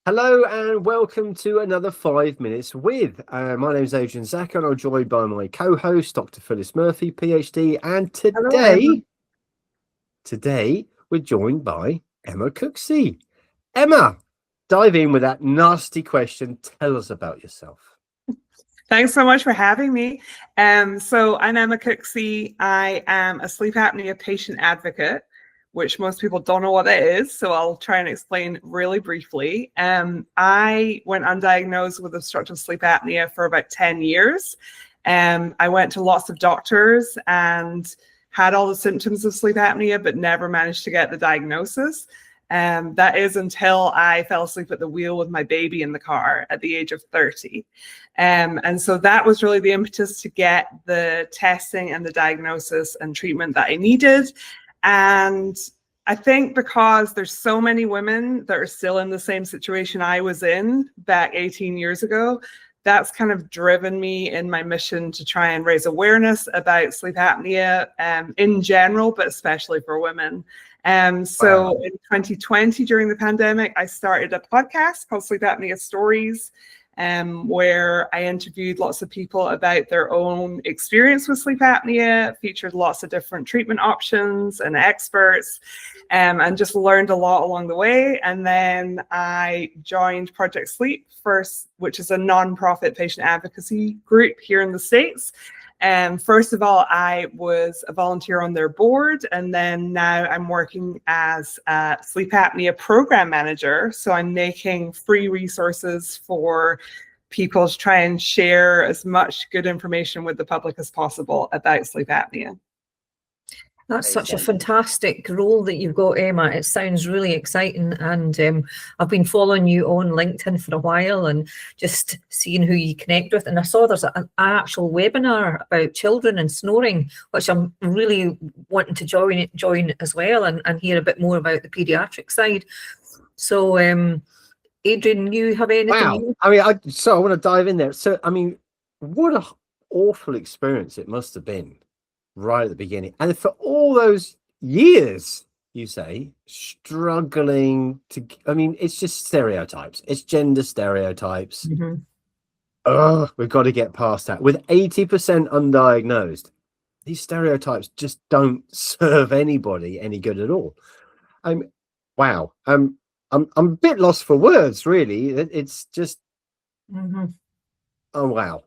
Hello and welcome to another 5 Minutes with. My name is Adrian and I'm joined by my co-host, Dr. Phyllis Murphie, PhD, and Hello, Emma. today we're joined by Emma Cooksey. Emma, dive in with that nasty question. Tell us about yourself. Thanks so much for having me. So I'm Emma Cooksey. I am a sleep apnea patient advocate, which most people don't know what that is. So I'll try and explain really briefly. I went undiagnosed with obstructive sleep apnea for about 10 years. I went to lots of doctors and had all the symptoms of sleep apnea, but never managed to get the diagnosis. That is until I fell asleep at the wheel with my baby in the car at the age of 30. And so that was really the impetus to get the testing and the diagnosis and treatment that I needed. And I think because there's so many women that are still in the same situation I was in back 18 years ago, that's kind of driven me in my mission to try and raise awareness about sleep apnea in general, but especially for women. So in 2020, during the pandemic, I started a podcast called Sleep Apnea Stories, where I interviewed lots of people about their own experience with sleep apnea, featured lots of different treatment options and experts, and just learned a lot along the way. And then I joined Project Sleep first, which is a nonprofit patient advocacy group here in the States. First of all, I was a volunteer on their board, and then now I'm working as a sleep apnea program manager. So I'm making free resources for people to try and share as much good information with the public as possible about sleep apnea. That's such a fantastic role that you've got, Emma. It sounds really exciting, and I've been following you on LinkedIn for a while and just seeing who you connect with. And I saw there's an actual webinar about children and snoring, which I'm really wanting to join as well and hear a bit more about the pediatric side. So, Adrian, you have anything? Wow. I want to dive in there. So, I mean, what an awful experience it must have been right at the beginning, and for all those years, you say, struggling to, I mean, it's just stereotypes, it's gender stereotypes. We've got to get past that. With 80% undiagnosed, these stereotypes just don't serve anybody any good at all. Wow. I'm a bit lost for words, really. It's just oh wow.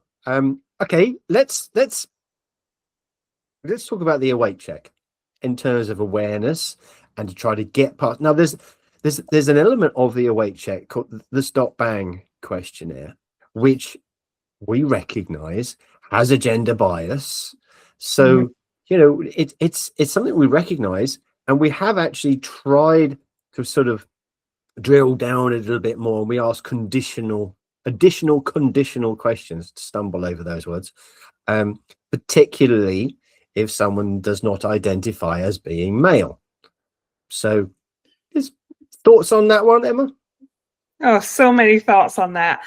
Okay, let's talk about the awake check in terms of awareness and to try to get past. Now, there's an element of the awake check called the stop bang questionnaire, which we recognize has a gender bias. So, you know, it's something we recognize, and we have actually tried to sort of drill down a little bit more. We ask additional conditional questions to stumble over those words, particularly if someone does not identify as being male. So, thoughts on that one, Emma? Oh, so many thoughts on that.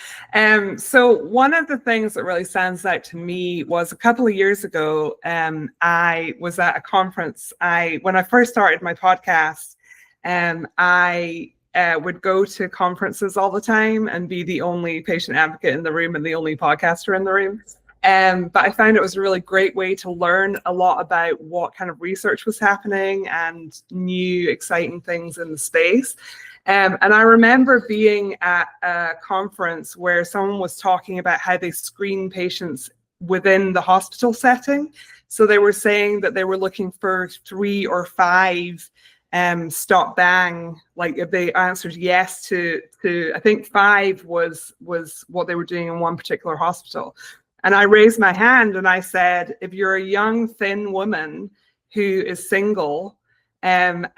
So one of the things that really stands out to me was a couple of years ago, I was at a conference. When I first started my podcast, I would go to conferences all the time and be the only patient advocate in the room and the only podcaster in the room. But I found it was a really great way to learn a lot about what kind of research was happening and new exciting things in the space. And I remember being at a conference where someone was talking about how they screen patients within the hospital setting. So they were saying that they were looking for 3 or 5 stop bang, like if they answered yes to I think 5 was what they were doing in one particular hospital. And I raised my hand and I said, if you're a young, thin woman who is single and,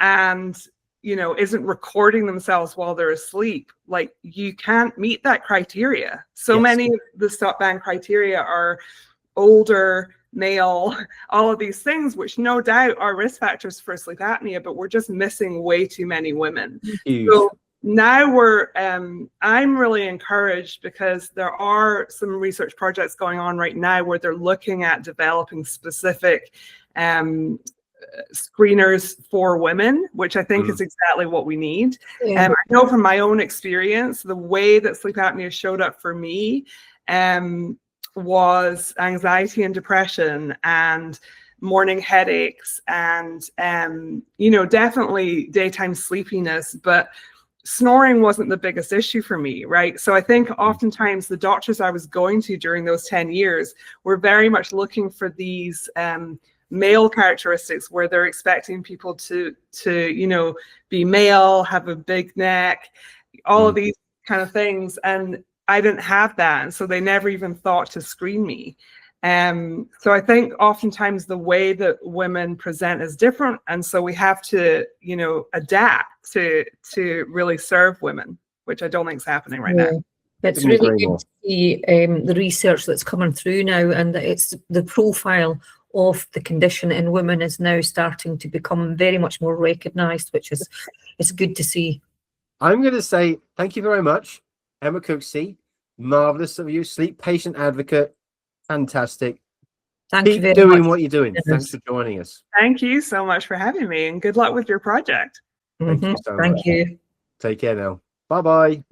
you know, isn't recording themselves while they're asleep, like you can't meet that criteria. So many of the stop bang criteria are older, male, all of these things, which no doubt are risk factors for sleep apnea, but we're just missing way too many women. So now I'm really encouraged because there are some research projects going on right now where they're looking at developing specific screeners for women, which I think is exactly what we need. Yeah. I know from my own experience, the way that sleep apnea showed up for me was anxiety and depression and morning headaches and definitely daytime sleepiness, but snoring wasn't the biggest issue for me, right? So I think oftentimes the doctors I was going to during those 10 years were very much looking for these male characteristics where they're expecting people to be male, have a big neck, all of these kind of things. And I didn't have that. And so they never even thought to screen me. So I think oftentimes the way that women present is different. And so we have to, adapt to really serve women, which I don't think is happening right now. It's really good to see the research that's coming through now, and that it's the profile of the condition in women is now starting to become very much more recognised, which is it's good to see. I'm going to say thank you very much, Emma Cooksey. Marvellous of you, sleep patient advocate. Fantastic. Thank you very Keep doing much. what you're doing. Thanks for joining us. Thank you so much for having me, and good luck with your project. Thank you so much. Thank you. Take care now. Bye-bye.